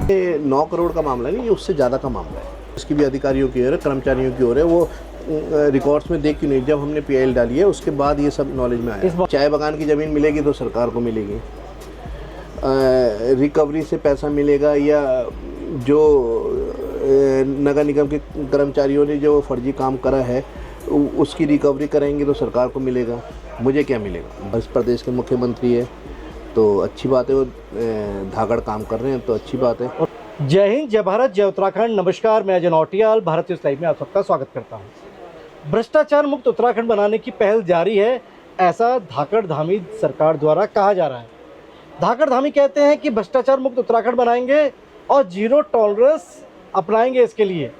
ये 9 करोड़ का मामला नहीं, ये उससे ज़्यादा का मामला है। इसकी भी अधिकारियों की ओर है, कर्मचारियों की ओर है। वो रिकॉर्ड्स में देख क्यों नहीं, जब हमने पीआईएल डाली है उसके बाद ये सब नॉलेज में आया। चाय बागान की ज़मीन मिलेगी तो सरकार को मिलेगी, रिकवरी से पैसा मिलेगा, या जो नगर निगम के कर्मचारियों ने जो फर्जी काम करा है उसकी रिकवरी करेंगे तो सरकार को मिलेगा। मुझे क्या मिलेगा? बस प्रदेश के मुख्यमंत्री है तो अच्छी बात है, वो धागड़ काम कर रहे हैं तो अच्छी बात है। जय हिंद, जय भारत, जय उत्तराखंड। नमस्कार, मैं अजय नौटियाल भारत न्यूज़ लाइव में आप सबका स्वागत करता हूं। भ्रष्टाचार मुक्त उत्तराखंड बनाने की पहल जारी है, ऐसा धाकड़ धामी सरकार द्वारा कहा जा रहा है। धाकड़ धामी कहते हैं कि भ्रष्टाचार मुक्त उत्तराखंड बनाएंगे और जीरो टॉलरेंस अपनाएंगे। इसके लिए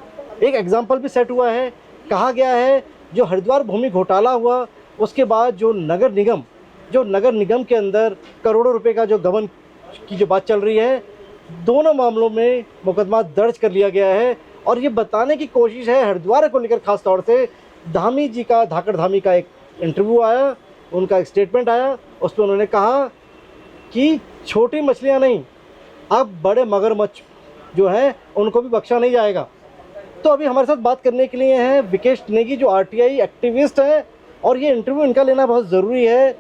एक एग्जाम्पल भी सेट हुआ है। कहा गया है जो हरिद्वार भूमि घोटाला हुआ उसके बाद जो नगर निगम के अंदर करोड़ों रुपए का जो गबन की जो बात चल रही है, दोनों मामलों में मुकदमा दर्ज कर लिया गया है। और ये बताने की कोशिश है हरिद्वार को लेकर, खास तौर से धामी जी का, धाकड़ धामी का एक इंटरव्यू आया, उनका एक स्टेटमेंट आया। उसमें उन्होंने कहा कि छोटी मछलियां नहीं, अब बड़े मगरमच्छ जो हैं उनको भी बख्शा नहीं जाएगा। तो अभी हमारे साथ बात करने के लिए हैं विकेश नेगी, जो आरटीआई एक्टिविस्ट हैं, और ये इंटरव्यू इनका लेना बहुत ज़रूरी है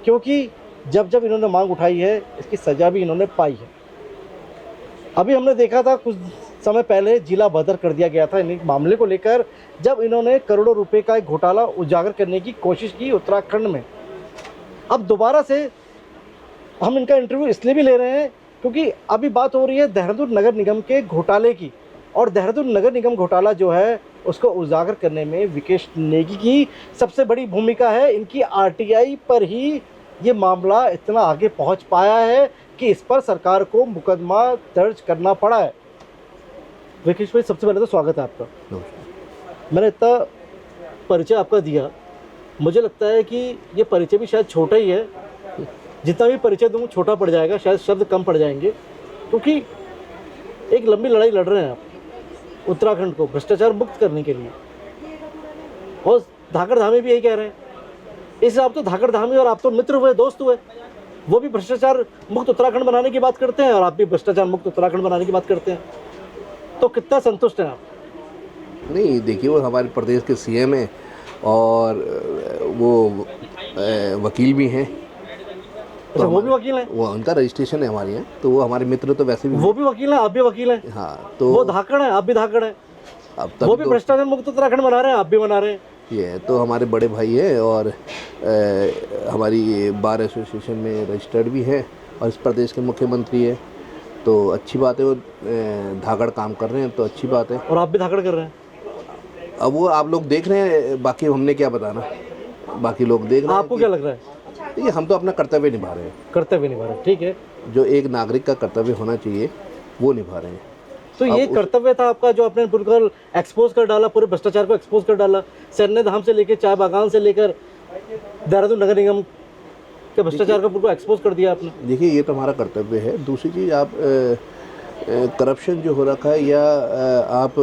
क्योंकि जब इन्होंने मांग उठाई है इसकी सज़ा भी इन्होंने पाई है। अभी हमने देखा था कुछ समय पहले जिला बदर कर दिया गया था इन मामले को लेकर, जब इन्होंने करोड़ों रुपए का एक घोटाला उजागर करने की कोशिश की उत्तराखंड में। अब दोबारा से हम इनका इंटरव्यू इसलिए भी ले रहे हैं क्योंकि अभी बात हो रही है देहरादून नगर निगम के घोटाले की, और देहरादून नगर निगम घोटाला जो है उसको उजागर करने में विकेश नेगी की सबसे बड़ी भूमिका है। इनकी आरटीआई पर ही ये मामला इतना आगे पहुंच पाया है कि इस पर सरकार को मुकदमा दर्ज करना पड़ा है। विकेश भाई, सबसे पहले तो स्वागत है आपका। मैंने इतना परिचय आपका दिया, मुझे लगता है कि ये परिचय भी शायद छोटा ही है। जितना भी परिचय दूँ छोटा पड़ जाएगा, शायद शब्द कम पड़ जाएंगे, क्योंकि एक लंबी लड़ाई लड़ रहे हैं आप उत्तराखंड को भ्रष्टाचार मुक्त करने के लिए, और धाकड़ धामी भी यही कह रहे हैं। इससे आप तो धाकड़ धामी और आप तो मित्र हुए, दोस्त हुए। वो भी भ्रष्टाचार मुक्त उत्तराखंड बनाने की बात करते हैं और आप भी भ्रष्टाचार मुक्त उत्तराखंड बनाने की बात करते हैं, तो कितना संतुष्ट हैं आप? नहीं, देखिए, वो हमारे प्रदेश के सीएम हैं और वो वकील भी हैं। अच्छा, वो भी वकील हैं? वो उनका रजिस्ट्रेशन है हमारे यहाँ, तो वो हमारे मित्र तो वैसे भी वो भी वकील हैं, आप भी वकील हैं। हाँ, तो वो धाकड़ हैं, आप भी धाकड़ हैं। अब वो भी भ्रष्टाचार मुक्त उत्तराखंड बना रहे हैं, आप भी बना रहे हैं। ये तो हमारे बड़े भाई है और हमारी बार एसोसिएशन में रजिस्टर्ड भी है और इस प्रदेश के मुख्यमंत्री है, तो अच्छी बात है। वो धाकड़ काम कर रहे हैं तो अच्छी बात है। और आप भी धाकड़ कर रहे हैं। अब वो आप लोग देख रहे हैं, बाकी हमने क्या बताना, बाकी लोग देख रहे हैं। आपको क्या लग रहा है? ये हम तो अपना कर्तव्य निभा रहे हैं। कर्तव्य निभा रहे हैं, ठीक है। जो एक नागरिक का कर्तव्य होना चाहिए वो निभा रहे हैं। तो ये कर्तव्य था आपका जो आपने बिल्कुल एक्सपोज कर डाला, पूरे भ्रष्टाचार को एक्सपोज कर डाला। सैन्य धाम से लेकर चाय बागान से लेकर देहरादून नगर निगम के भ्रष्टाचार को बिल्कुल एक्सपोज कर दिया आपने। देखिए, ये तो हमारा कर्तव्य है। दूसरी चीज़, आप करप्शन जो हो रखा है, या आप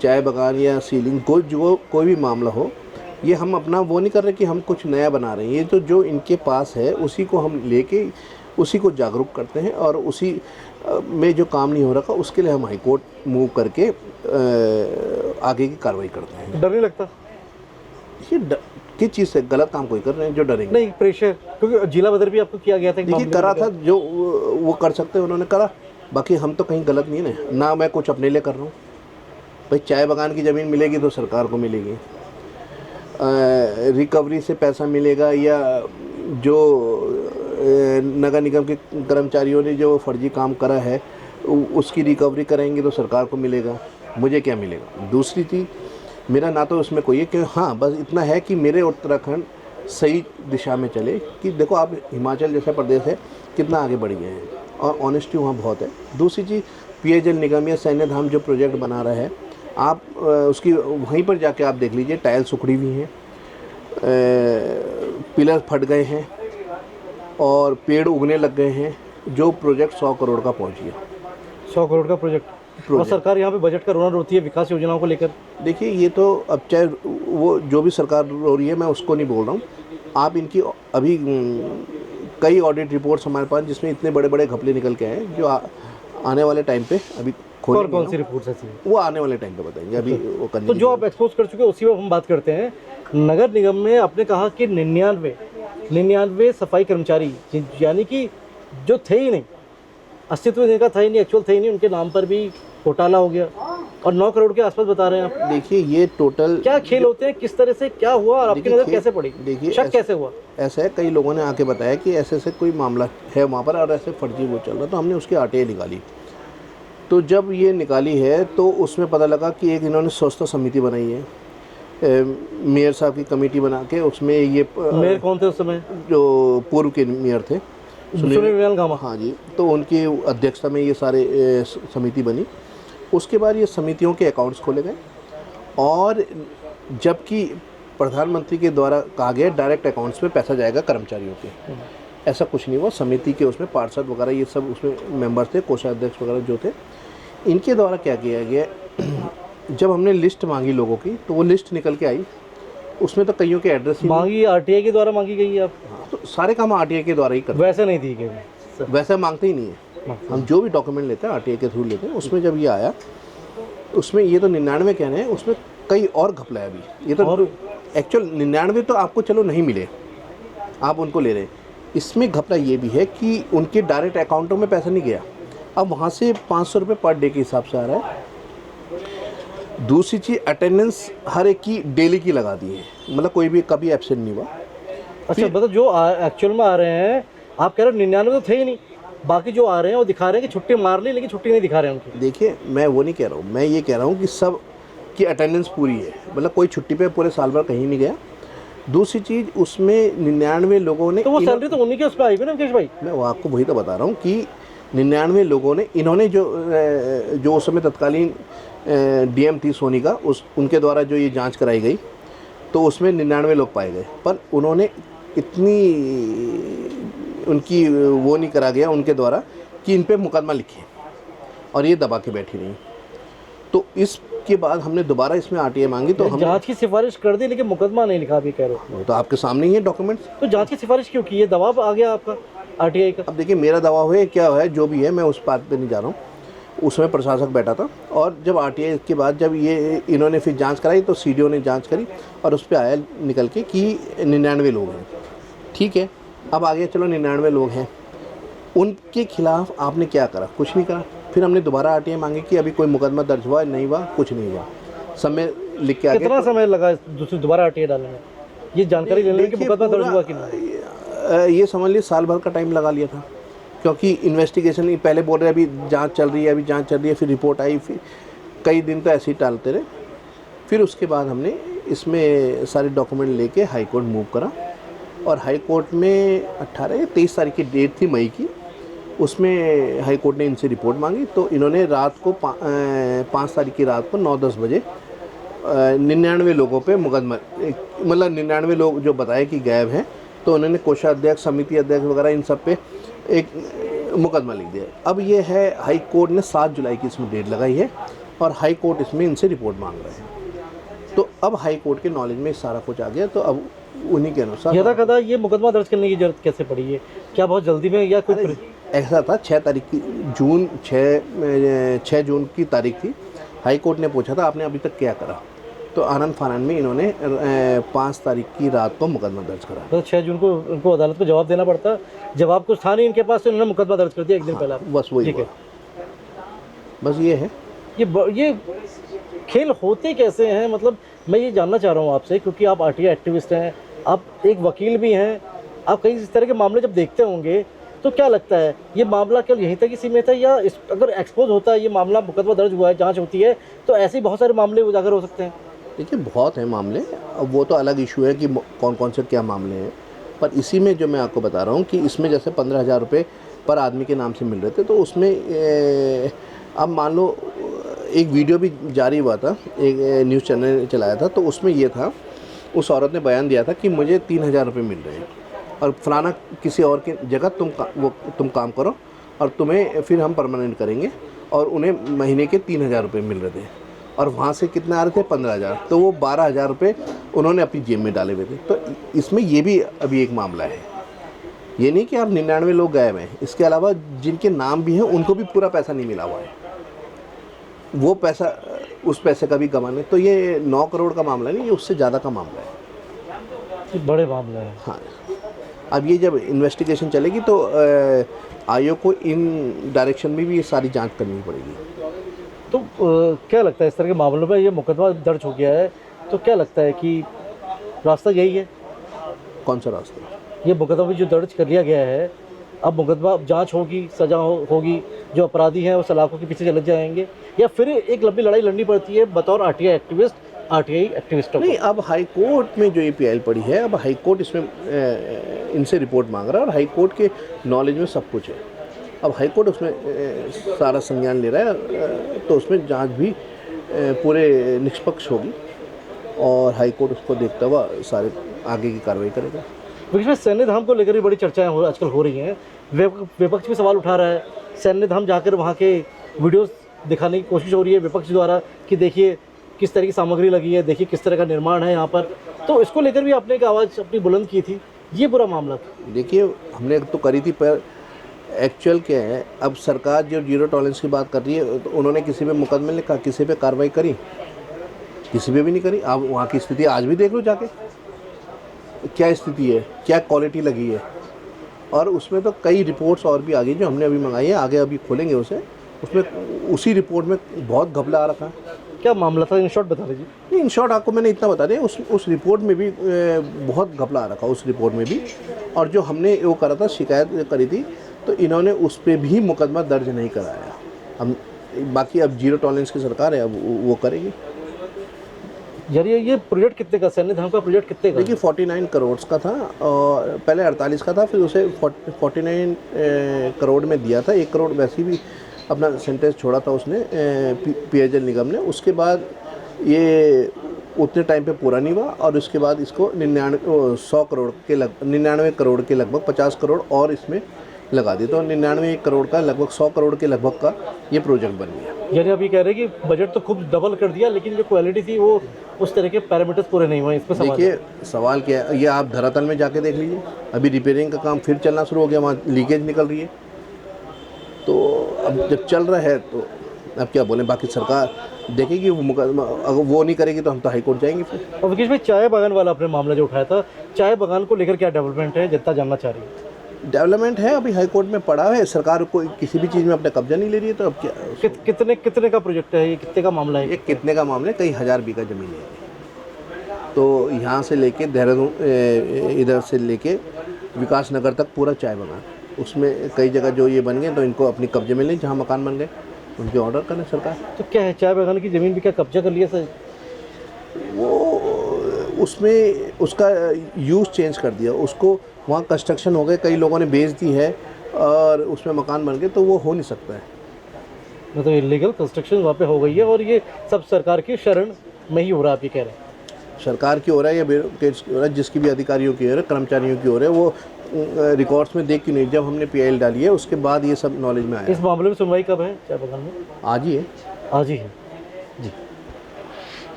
चाय बागान या सीलिंग कोई भी मामला हो, ये हम अपना वो नहीं कर रहे कि हम कुछ नया बना रहे हैं। ये तो जो इनके पास है उसी को हम लेके उसी को जागरूक करते हैं, और उसी में जो काम नहीं हो रखा उसके लिए हम हाई कोर्ट मूव करके आगे की कार्रवाई करते हैं। डर नहीं लगता? ये किस चीज़ से? गलत काम कोई कर रहे हैं जो डरेंगे? नहीं, प्रेशर, क्योंकि जिला बदर भी आपको किया गया था। देखिए, करा था जो वो कर सकते हैं उन्होंने करा, बाकी हम तो कहीं गलत नहीं है ना। मैं कुछ अपने लिए कर रहा हूँ भाई। चाय बागान की ज़मीन मिलेगी तो सरकार को मिलेगी, रिकवरी से पैसा मिलेगा, या जो नगर निगम के कर्मचारियों ने जो फर्जी काम करा है उसकी रिकवरी करेंगे तो सरकार को मिलेगा। मुझे क्या मिलेगा? दूसरी चीज़, मेरा ना तो उसमें कोई है कि हाँ, बस इतना है कि मेरे उत्तराखंड सही दिशा में चले। कि देखो, आप हिमाचल जैसा प्रदेश है कितना आगे बढ़ गए हैं और ऑनेस्टी वहाँ बहुत है। दूसरी चीज़, पेयजल निगम या सैन्य धाम जो प्रोजेक्ट बना रहा है, आप उसकी वहीं पर जाके आप देख लीजिए, टाइल्स उखड़ी हुई हैं, पिलर फट गए हैं और पेड़ उगने लग गए हैं। जो प्रोजेक्ट 100 करोड़ का पहुंच गया। 100 करोड़ का प्रोजेक्ट। और सरकार यहाँ पे बजट का रोना रोती है विकास योजनाओं को लेकर। देखिए, ये तो अब चाहे वो जो भी सरकार रो रही है, मैं उसको नहीं बोल रहा हूँ। आप इनकी अभी कई ऑडिट रिपोर्ट्स हमारे पास जिसमें इतने बड़े बड़े घपले निकल के आए, जो आने वाले टाइम पे अभी कौन खोलेंगे कौन ना, सी रिपोर्ट्स ऐसी हैं? वो आने वाले टाइम पे बताएंगे, अभी वो करने तो की जो आप एक्सपोज कर चुके हैं उसी पर हम बात करते हैं। नगर निगम में आपने कहा कि 99 सफाई कर्मचारी यानी कि जो थे ही नहीं, अस्तित्व इनका था ही नहीं, एक्चुअल थे ही नहीं, उनके नाम पर भी घोटाला हो गया और 9 करोड़ के आसपास बता रहे हैं आप। देखिए ये टोटल क्या खेल होते हैं, किस तरह से क्या हुआ और आपकी देखिए, नज़र कैसे पड़ी, देखिए शक कैसे हुआ? ऐसा है, कई लोगों ने आके बताया कि ऐसे ऐसे कोई मामला है वहाँ पर और ऐसे फर्जी वो चल रहा, तो हमने उसकी आरटीआई निकाली। तो जब ये निकाली है तो उसमें पता लगा कि एक इन्होंने स्वच्छता समिति बनाई है, मेयर साहब की कमेटी बना के, उसमें ये मेयर कौन थे उस समय? जो पूर्व के मेयर थे सुनील गामा। हाँ जी, तो उनकी अध्यक्षता में ये सारे समिति बनी। उसके बाद ये समितियों के अकाउंट्स खोले गए और जबकि प्रधानमंत्री के द्वारा कहा गया डायरेक्ट अकाउंट्स में पैसा जाएगा कर्मचारियों के, ऐसा कुछ नहीं हुआ। समिति के उसमें पार्षद वगैरह ये सब उसमें मेंबर थे, कोषाध्यक्ष वगैरह जो थे, इनके द्वारा क्या किया गया, जब हमने लिस्ट मांगी लोगों की तो वो लिस्ट निकल के आई, उसमें तो कईयों के एड्रेस ही मांगी आरटीआई के द्वारा मांगी गई है आप? तो सारे काम आरटीआई के द्वारा ही करते वैसे नहीं दी गई? हैं, वैसे मांगते ही नहीं है। हम जो भी डॉक्यूमेंट लेते हैं आरटीआई के थ्रू लेते हैं। उसमें जब ये आया उसमें ये तो 99 कहने हैं, उसमें कई और घपला है अभी। ये तो एक्चुअल 99 तो आपको चलो नहीं मिले, आप उनको ले रहे हैं। इसमें घपला ये भी है कि उनके डायरेक्ट अकाउंटों में पैसा नहीं गया, अब वहाँ से 500 रुपये पर डे के हिसाब से आ रहा है। दूसरी चीज़, अटेंडेंस हर एक की डेली की लगा दी है, मतलब कोई भी कभी एब्सेंट नहीं हुआ। अच्छा, मतलब जो एक्चुअल में आ रहे हैं, आप कह रहे हो 99 तो थे ही नहीं, बाकी जो आ रहे हैं वो दिखा रहे हैं कि छुट्टी मार ली, लेकिन छुट्टी नहीं दिखा रहे हैं उनकी। देखिए मैं वो नहीं कह रहा हूँ, मैं ये कह रहा हूँ कि सब की अटेंडेंस पूरी है, मतलब कोई छुट्टी पे पूरे साल भर कहीं नहीं गया। दूसरी चीज़, उसमें 99 लोगों ने, तो वो सैलरी तो उन्हीं के उस पर आई हुई ना मुकेश भाई? मैं वो आपको वही तो बता रहा हूँ कि 99 लोगों ने, इन्होंने जो उस समय तत्कालीन डीएम थी सोनी का, उनके द्वारा जो ये जांच कराई गई तो उसमें 99 लोग पाए गए, पर उन्होंने इतनी उनकी वो नहीं करा गया उनके द्वारा कि इन पे मुकदमा लिखे और ये दबा के बैठी रही। तो इसके बाद हमने दोबारा इसमें आरटीआई मांगी, तो हमने जांच की सिफारिश कर दी लेकिन मुकदमा नहीं लिखा, अभी कह रहे हो? वो तो आपके सामने ही है डॉक्यूमेंट्स। तो जांच की सिफारिश क्यों की? ये दबाव आ गया आपका आरटीआई का? अब देखिए मेरा दवा हुए क्या है, जो भी है, मैं उस बात पे नहीं जा रहा हूँ। उसमें प्रशासक बैठा था और जब आरटीआई के बाद जब ये इन्होंने फिर जांच कराई तो सीडीओ ने जांच करी और उस पर आया निकल के कि 99 लोग हैं। ठीक है, अब आगे चलो 99 लोग हैं, उनके खिलाफ आपने क्या करा? कुछ नहीं करा। फिर हमने दोबारा आरटीआई मांगी कि अभी कोई मुकदमा दर्ज हुआ नहीं हुआ, कुछ नहीं हुआ, समय लिख के आगे। कितना समय लगा दूसरी दोबारा आरटीआई डालने में, ये जानकारी लेने में कि मुकदमा दर्ज हुआ कि नहीं? ये समझ लीजिए साल भर का टाइम लगा लिया था, क्योंकि इन्वेस्टिगेशन ही पहले बोल रहे अभी जांच चल रही है, अभी जांच चल रही है, फिर रिपोर्ट आई, फिर कई दिन तो ऐसे ही टालते रहे। फिर उसके बाद हमने इसमें सारे डॉक्यूमेंट लेके हाई कोर्ट मूव करा और हाई कोर्ट में 18 या 23 तारीख की डेट थी मई की, उसमें हाई कोर्ट ने इनसे रिपोर्ट मांगी। तो इन्होंने रात को 5 तारीख की रात को 9-10 बजे 99 लोगों पे मुकदमा, मतलब 99 लोग जो बताए कि गायब हैं, तो उन्होंने कोषाध्यक्ष, समिति अध्यक्ष वगैरह इन सब पे एक मुकदमा लिख दिया। अब ये है हाई कोर्ट ने 7 जुलाई की इसमें डेट लगाई है और हाई कोर्ट इसमें इनसे रिपोर्ट मांग रहे हैं। तो अब हाई कोर्ट के नॉलेज में सारा कुछ आ गया, तो अब उन्हीं के अनुसार यदा कदा ये मुकदमा दर्ज करने की जरूरत कैसे पड़ी है? क्या बहुत जल्दी में या कोई ऐसा था? 6 तारीख की 6 जून की तारीख थी। हाई कोर्ट ने पूछा था आपने अभी तक क्या करा, तो आनंद फानन में इन्होंने 5 तारीख की रात को मुकदमा दर्ज करा। तो 6 जून को उनको अदालत को जवाब देना पड़ता, जवाब कुछ था नहीं इनके पास, तो इन्होंने मुकदमा दर्ज कर दिया एक दिन पहले। बस वही हुआ, बस ये है। ये खेल होते कैसे हैं? मतलब मैं ये जानना चाह रहा हूँ आपसे, क्योंकि आप आरटीआई एक्टिविस्ट हैं, आप एक वकील भी हैं, आप कई इस तरह के मामले जब देखते होंगे, तो क्या लगता है ये मामला केवल यहीं तक ही सीमित है, या अगर एक्सपोज होता है ये मामला, मुकदमा दर्ज हुआ है, जांच होती है, तो ऐसे ही बहुत सारे मामले उजागर हो सकते हैं? देखिए बहुत हैं मामले, अब वो तो अलग इशू है कि कौन कौन से क्या मामले हैं, पर इसी में जो मैं आपको बता रहा हूँ कि इसमें जैसे 15,000 रुपये पर आदमी के नाम से मिल रहे थे, तो उसमें अब मान लो एक वीडियो भी जारी हुआ था, एक न्यूज़ चैनल चलाया था, तो उसमें ये था, उस औरत ने बयान दिया था कि मुझे 3,000 रुपये मिल रहे हैं और फलाना किसी और की जगह तुम काम करो और तुम्हें फिर हम परमानेंट करेंगे, और उन्हें महीने के 3,000 रुपये मिल रहे थे और वहाँ से कितने आ रहे थे? 15,000, तो वो 12,000 रुपये उन्होंने अपनी जेब में डाले हुए थे। तो इसमें ये भी अभी एक मामला है। ये नहीं कि आप 99 लोग गायब हैं, इसके अलावा जिनके नाम भी हैं उनको भी पूरा पैसा नहीं मिला हुआ है, वो पैसा, उस पैसे का भी गवाने। तो ये 9 करोड़ का मामला नहीं, ये उससे ज़्यादा का मामला है। ये बड़े मामले हैं। हाँ, अब ये जब इन्वेस्टिगेशन चलेगी तो आयोग को इन डायरेक्शन में भी ये सारी जांच करनी पड़ेगी। तो क्या लगता है इस तरह के मामलों में ये मुकदमा दर्ज हो गया है, तो क्या लगता है कि रास्ता यही है? कौन सा रास्ता? ये मुकदमा भी जो दर्ज कर लिया गया है, अब मुकदमा जांच होगी, सजा होगी, जो अपराधी हैं वो सलाखों के पीछे चले जाएंगे, या फिर एक लंबी लड़ाई लड़नी पड़ती है बतौर आरटीआई एक्टिविस्टों को? नहीं, अब हाई कोर्ट में जो ये पीआई पड़ी है, अब हाई कोर्ट इसमें इनसे रिपोर्ट मांग रहा है और हाई कोर्ट के नॉलेज में सब कुछ है। अब हाई कोर्ट उसमें सारा संज्ञान ले रहा है, तो उसमें जांच भी पूरे निष्पक्ष होगी और हाई कोर्ट उसको देखता हुआ सारे आगे की कार्रवाई करेगा। बीच में सैन्य धाम को लेकर भी बड़ी चर्चाएं आजकल हो रही हैं। विपक्ष भी सवाल उठा रहा है, सैन्य धाम जाकर वहाँ के वीडियोस दिखाने की कोशिश हो रही है विपक्ष द्वारा कि देखिए किस तरह की सामग्री लगी है, देखिए किस तरह का निर्माण है यहाँ पर। तो इसको लेकर भी आपने एक आवाज़ अपनी बुलंद की थी, ये बुरा मामला था। देखिए, हमने तो करी थी, पर एक्चुअल क्या है, अब सरकार जो जीरो टॉलरेंस की बात कर रही है, तो उन्होंने किसी पे मुकदमे लिखा, किसी पे कार्रवाई करी? किसी पे भी नहीं करी। अब वहाँ की स्थिति आज भी देख लो जाके, क्या स्थिति है, क्या क्वालिटी लगी है। और उसमें तो कई रिपोर्ट्स और भी आ गई जो हमने अभी मंगाई है, आगे अभी खोलेंगे उसे, उसमें उसी रिपोर्ट में बहुत घपला आ रखा है। क्या मामला था, इन शॉर्ट बता दीजिए। नहीं, इन शॉर्ट आपको मैंने इतना बता दिया, उस रिपोर्ट में भी बहुत घपला आ रखा, उस रिपोर्ट में भी। और जो हमने वो करा था, शिकायत करी थी, तो इन्होंने उस पर भी मुकदमा दर्ज नहीं कराया। हम बाकी अब जीरो टॉलरेंस की सरकार है, अब वो करेगी। यानी ये प्रोजेक्ट कितने का, सैन्य धाम का प्रोजेक्ट कितने का? देखिए 49 करोड़ का था, और पहले 48 का था, फिर उसे 49 करोड़ में दिया था। 1 करोड़ वैसे भी अपना सेंटेंस छोड़ा था उसने, पेयजल निगम ने। उसके बाद ये उतने टाइम पे पूरा नहीं हुआ, और उसके बाद इसको 99 करोड़ के लगभग 50 करोड़ और इसमें लगा दी, तो 99 करोड़ का लगभग 100 करोड़ के लगभग का ये प्रोजेक्ट बन गया। यानी अभी कह रहे हैं कि बजट तो खूब डबल कर दिया, लेकिन जो क्वालिटी थी वो उस तरह के पैरामीटर्स पूरे नहीं हुए। इस पर देखिए, सवाल क्या है, ये आप धरातल में जाके देख लीजिए, अभी रिपेयरिंग का काम फिर चलना शुरू हो गया, वहाँ लीकेज निकल रही है। तो अब जब चल रहा है तो अब क्या बोलें, बाकी सरकार देखेगी, वो मुकदमा अगर वो नहीं करेगी तो हम तो हाई कोर्ट जाएंगे फिर। और विकेश भाई, चाय बागान वाला अपने मामला जो उठाया था, चाय बागान को लेकर क्या डेवलपमेंट है, जनता जानना चाह रही है? डेवलपमेंट है, अभी हाई कोर्ट में पड़ा है, सरकार को किसी भी चीज़ में अपना कब्जा नहीं ले रही है, तो अब क्या कितने का प्रोजेक्ट है ये, कितने का मामला है? ये कितने का मामला है, कई हज़ार बीघा ज़मीन है। तो यहाँ से लेके देहरादून, इधर से लेके विकास नगर तक पूरा चाय बागान, उसमें कई जगह जो ये बन गए तो इनको अपनी कब्जे में लें, जहाँ मकान बन गए उनके ऑर्डर करें सरकार। तो क्या है, चाय बागान की ज़मीन भी क्या कब्जा कर लिया सर? वो उसमें उसका यूज़ चेंज कर दिया, उसको वहाँ कंस्ट्रक्शन हो गए, कई लोगों ने बेच दी है और उसमें मकान बन गए, तो वो हो नहीं सकता है। मतलब इलीगल कंस्ट्रक्शन वहाँ पे हो गई है, और ये सब सरकार की शरण में ही हो रहा है, आप ये कह रहे हैं? सरकार की हो रहा है या ब्यूरोक्रेट्स की हो रहा है, जिसकी भी अधिकारियों की हो रहा है, कर्मचारियों की हो रहा है, वो रिकॉर्ड्स में देख के नहीं, जब हमने पीआईएल डाली है उसके बाद ये सब नॉलेज में आया। इस मामले में सुनवाई कब है चाय बागान में? आज ही है। आज ही है जी।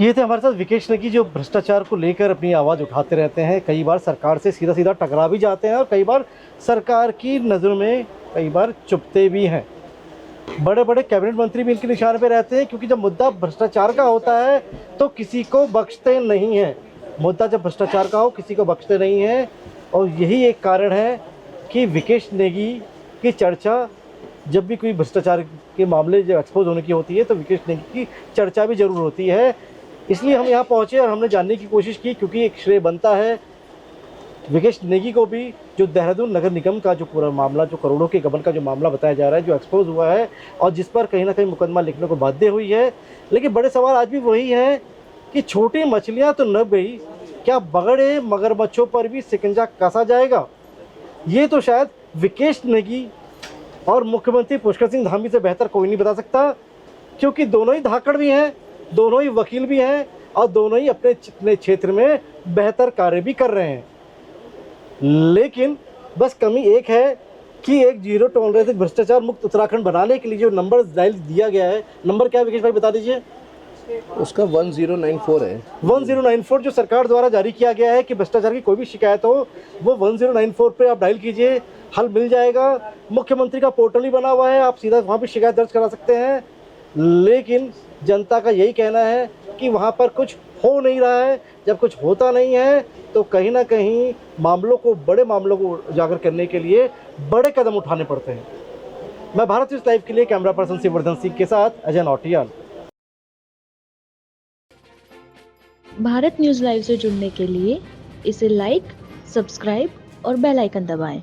ये थे हमारे साथ विकेश नेगी, जो भ्रष्टाचार को लेकर अपनी आवाज़ उठाते रहते हैं। कई बार सरकार से सीधा सीधा टकरा भी जाते हैं, और कई बार सरकार की नज़र में कई बार चुपते भी हैं। बड़े बड़े कैबिनेट मंत्री भी इनके निशाने पे रहते हैं, क्योंकि जब मुद्दा भ्रष्टाचार का होता है तो किसी को बख्शते नहीं हैं। मुद्दा जब भ्रष्टाचार का हो, किसी को बख्शते नहीं हैं। और यही एक कारण है कि विकेश नेगी की चर्चा, जब भी कोई भ्रष्टाचार के मामले जब एक्सपोज होने की होती है तो विकेश नेगी की चर्चा भी ज़रूर होती है। इसलिए हम यहाँ पहुँचे और हमने जानने की कोशिश की, क्योंकि एक श्रेय बनता है विकेश नेगी को भी, जो देहरादून नगर निगम का जो पूरा मामला, जो करोड़ों के गबन का जो मामला बताया जा रहा है, जो एक्सपोज हुआ है और जिस पर कहीं ना कहीं मुकदमा लिखने को बाध्य हुई है। लेकिन बड़े सवाल आज भी वही हैं कि छोटी मछलियाँ तो न गई, क्या बड़े मगरमच्छों पर भी शिकंजा कसा जाएगा? ये तो शायद विकेश नेगी और मुख्यमंत्री पुष्कर सिंह धामी से बेहतर कोई नहीं बता सकता, क्योंकि दोनों ही धाकड़ भी हैं, दोनों ही वकील भी हैं, और दोनों ही अपने क्षेत्र में बेहतर कार्य भी कर रहे हैं। लेकिन बस कमी एक है कि एक जीरो टॉलरेंस भ्रष्टाचार मुक्त उत्तराखंड बनाने के लिए जो नंबर डायल दिया गया है, नंबर क्या है विकेश भाई बता दीजिए? उसका 1094 है। 1094 जो सरकार द्वारा जारी किया गया है कि भ्रष्टाचार की कोई भी शिकायत हो वो 1094 पे आप डायल कीजिए, हल मिल जाएगा। मुख्यमंत्री का पोर्टल ही बना हुआ है, आप सीधा वहाँ भी शिकायत दर्ज करा सकते हैं। लेकिन जनता का यही कहना है कि वहाँ पर कुछ हो नहीं रहा है। जब कुछ होता नहीं है तो कहीं ना कहीं बड़े मामलों को उजागर करने के लिए बड़े कदम उठाने पड़ते हैं। मैं भारत न्यूज़ लाइव के लिए कैमरा पर्सन शिववर्धन सिंह के साथ अजय नौटियाल। भारत न्यूज़ लाइव से जुड़ने के लिए इसे लाइक, सब्सक्राइब और बेल आइकन दबाएं।